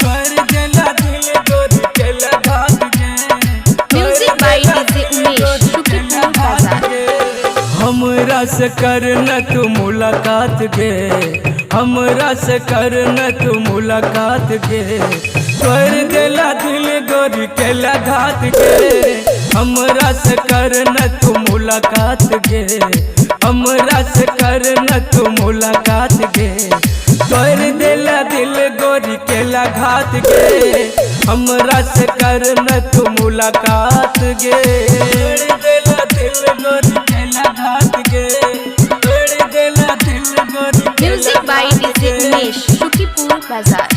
कर देला दिल गोरी केला घात गे। म्यूजिक बाय डीजे उमेश शुक्रिया बाजार। हमरा से कर न तू मुलाकात गे, हमरा से कर न तू मुलाकात गे। कर देला दिल गोरी केला घात गे। हमरा से कर न तू मुलाकात गे, हमरा से कर न तू मुलाकात गे। कर देला दिल गोरी केला घात गे। हमरा से कर न तू मुलाकात गे। कर देला दिल गोरी केला घात गे। कर देला दिल गोरी म्यूजिक बाय डीजे उमेश शुक्रिया बाजार।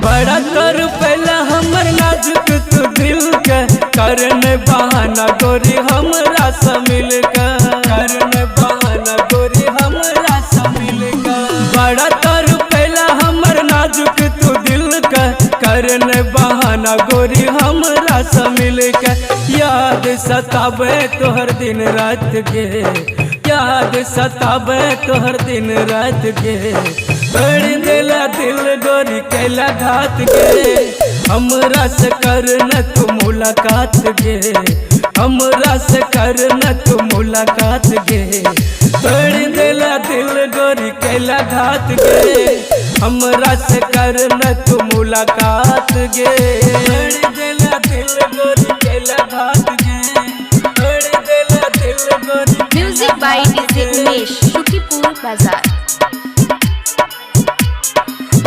बड़ा कर पहला हमर नाजुक तू दिल के, करन बहाना गोरी हमरा से मिल के। करन बहाना गोरी हमरा से मिल के। बड़ा कर पहला हमर नाजुक तू दिल के, करन बहाना गोरी हमरा से मिल के। याद सतावे तोहर दिन रात गे, याद सतावे तोहर दिन रात गे। कर देला दिल गोरी केला घात गे। हमरा से कर न तू मुलाकात गे, हमरा से कर न तू मुलाकात गे। कर देला दिल गोरी केला घात गे। हमरा से कर न तू मुलाकात गे। कर देला दिल गोरी केला घात गे। कर देला दिल गोरी म्यूजिक बाय डीजे उमेश शुक्रिया बाजार।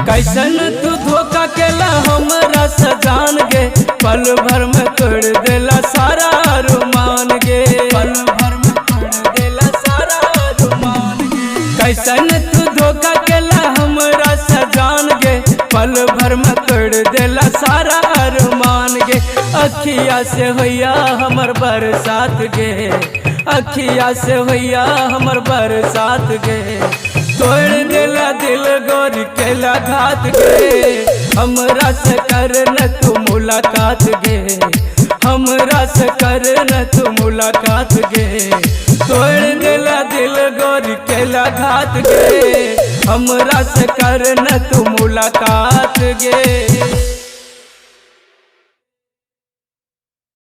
कैसन तू धोखा केला हमरा से जान गे। पल भर में तोड़ देला सारा अरमान गे। पल भर में तोड़ देला सारा अरमान गे। कैसन तू धोखा केला हमरा से जान गे। पल भर में तोड़ देला सारा अरमान गे। अखिया से होया हमर बरसात गे, अखिया से होया हमर बरसात गे। तोड़ देला दिल गोरी केला घात गे। हमरा से कर न तू मुलाकात गे, हमरा से कर न तू मुलाकात गे। तोड़ देला दिल गोरी केला घात गे। हमरा से कर न तू मुलाकात गे।